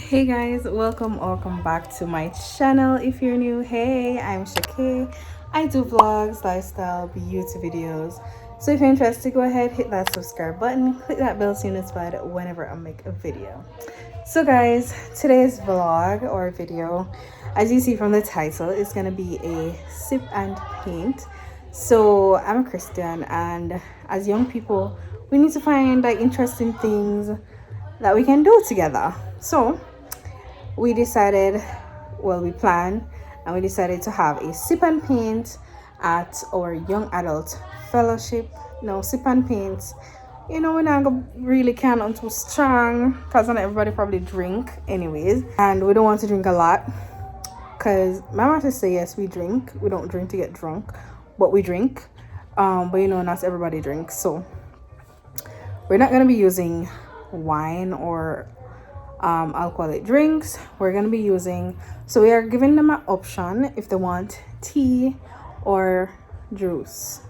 Hey guys, welcome back to my channel. If you're new, hey, I'm Shake. I do vlogs, lifestyle, beauty videos. So if you're interested, go ahead, hit that subscribe button, click that bell to be notified whenever I make a video. So guys, today's vlog or video, as you see from the title, is gonna be a sip and paint. So I'm a Christian, and as young people, we need to find like interesting things that we can do together. So we decided, we planned and we decided to have a sip and paint at our young adult fellowship. No, sip and paint, we're not gonna really count on too strong because not everybody probably drink anyways, and we don't want to drink a lot because my mother say yes, we drink. We don't drink to get drunk, but we drink. But not everybody drinks, so we're not gonna be using wine or alcoholic drinks. We're gonna be using, so we are giving them an option if they want tea or juice,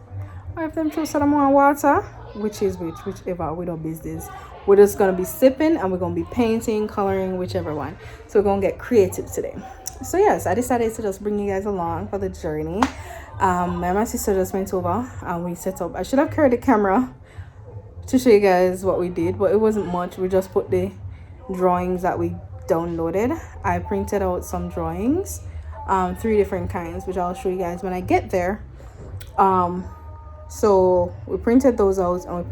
or if them choose some more water, whichever, we don't business. We're just gonna be sipping and we're gonna be painting, coloring, whichever one. So we're gonna get creative today. So yes, I decided to just bring you guys along for the journey. My sister just went over and we set up. I should have carried the camera to show you guys what we did, but it wasn't much. We just put the drawings that we downloaded. I printed out some drawings, 3 different kinds, which I'll show you guys when I get there. So we printed those out and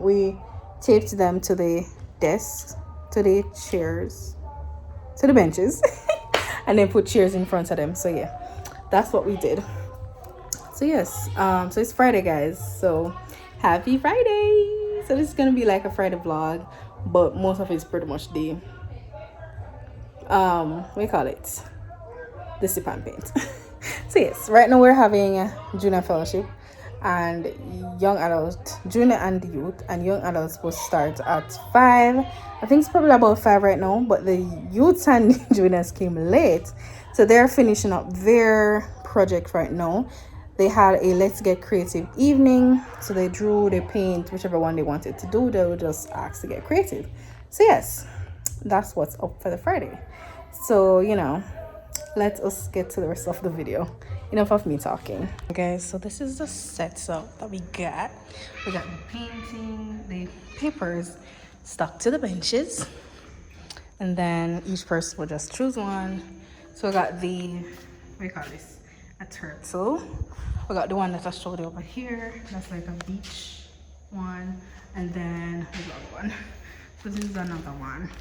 we taped them to the desks, to the chairs, to the benches and then put chairs in front of them. So yeah, that's what we did. So yes, so it's Friday, guys, so happy Friday. So this is gonna be like a Friday vlog, but most of it's pretty much the we call it the sip and paint. So yes, right now we're having a junior fellowship, and junior and youth and young adults will start at 5. I think it's probably about 5 right now, but the youths and juniors came late, so they're finishing up their project right now. They had a let's get creative evening, so they drew, they paint, whichever one they wanted to do. They would just ask to get creative. So yes, that's what's up for the Friday. So let us get to the rest of the video. Enough of me talking, guys. So this is the setup that we got. We got the painting, the papers stuck to the benches, and then each person will just choose one. So we got the, what do you call this, a turtle. We got the one that I showed you over here. That's like a beach one. And then we got one. So this is another one.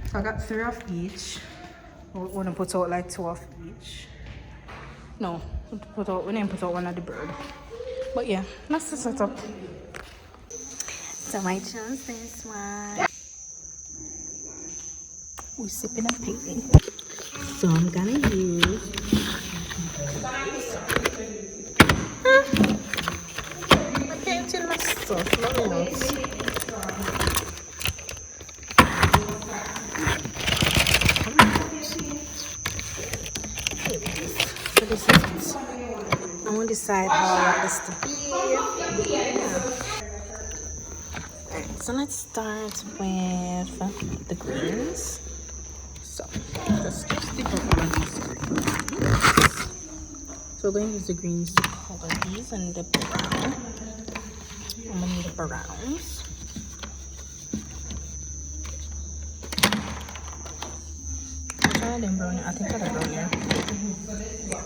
So I got 3 of each. We're gonna put out like 2 of each. No, we didn't put out one of the bird. But yeah, that's the setup. So I chose this one. We're sipping and painting. So I'm gonna use painting my stuff, nothing else. So this is it. I'm gonna decide how I want this to be. Alright, so let's start with the greens. So just stick up one of these greens. So we're going to use the greens to color these, and the brown. I'm gonna need the browns. I'll try them brown. I think I got brown here. Yeah.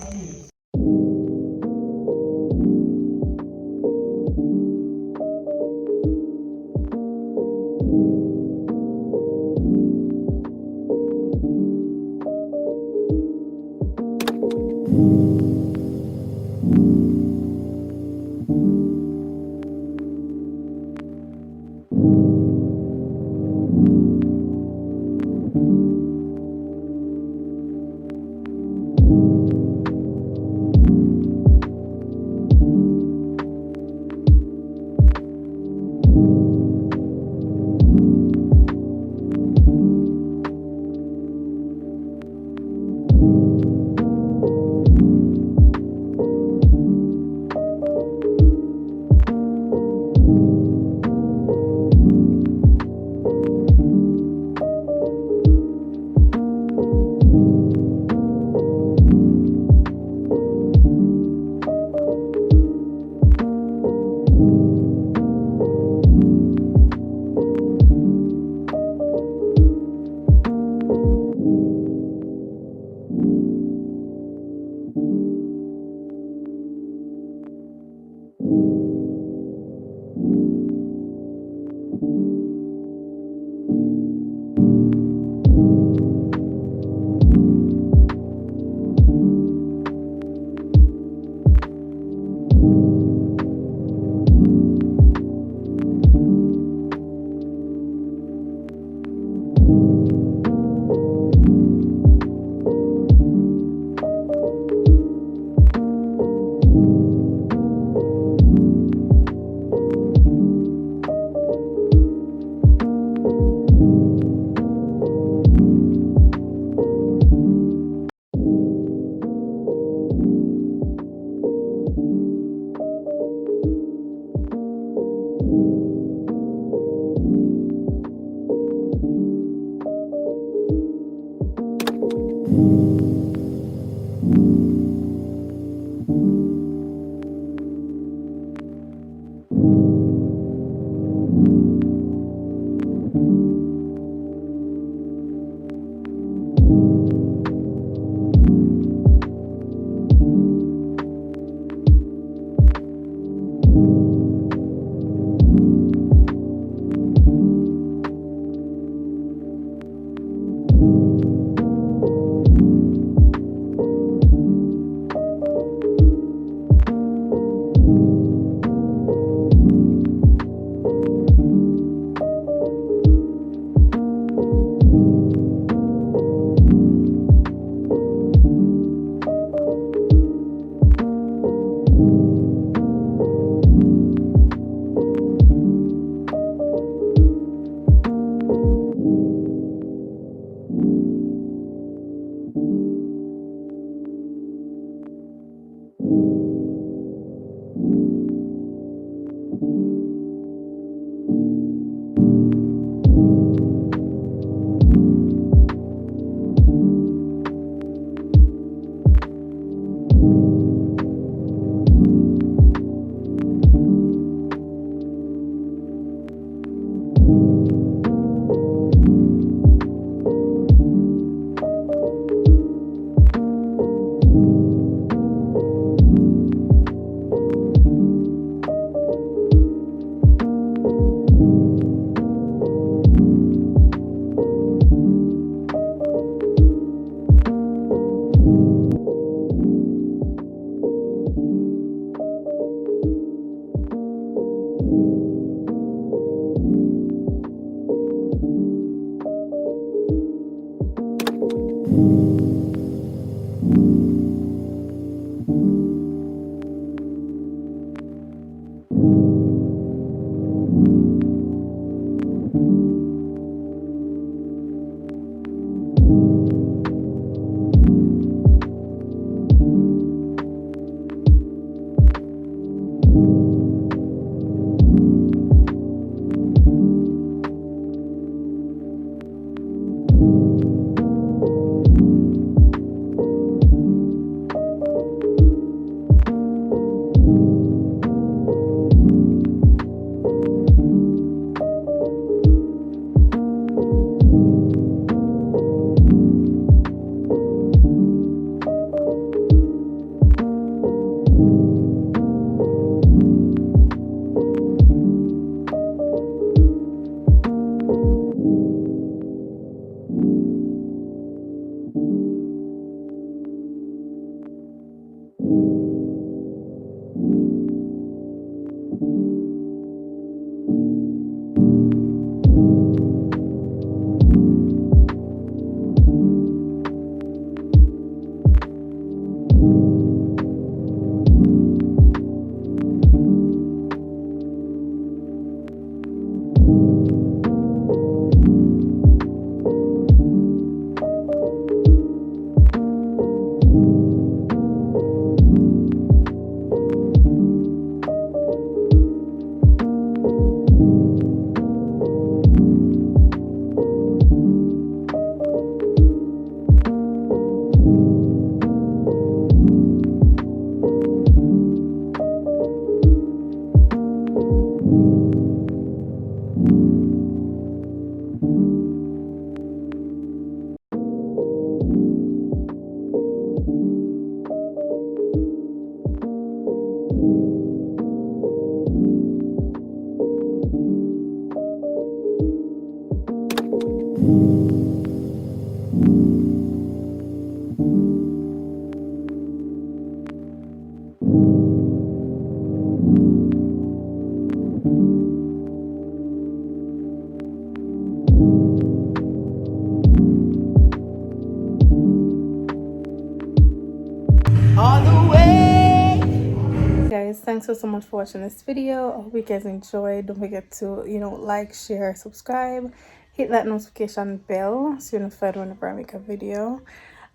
thanks so much for watching this video. I hope you guys enjoyed. Don't forget to, like, share, subscribe, hit that notification bell so you're notified whenever I make a video.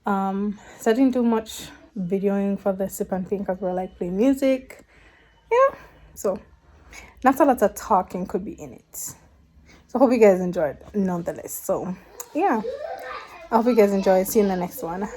So I didn't do much videoing for the sip and thing because we're like playing music. Yeah, so not a lot of talking could be in it. So I hope you guys enjoyed nonetheless. So yeah, I hope you guys enjoyed. See you in the next one.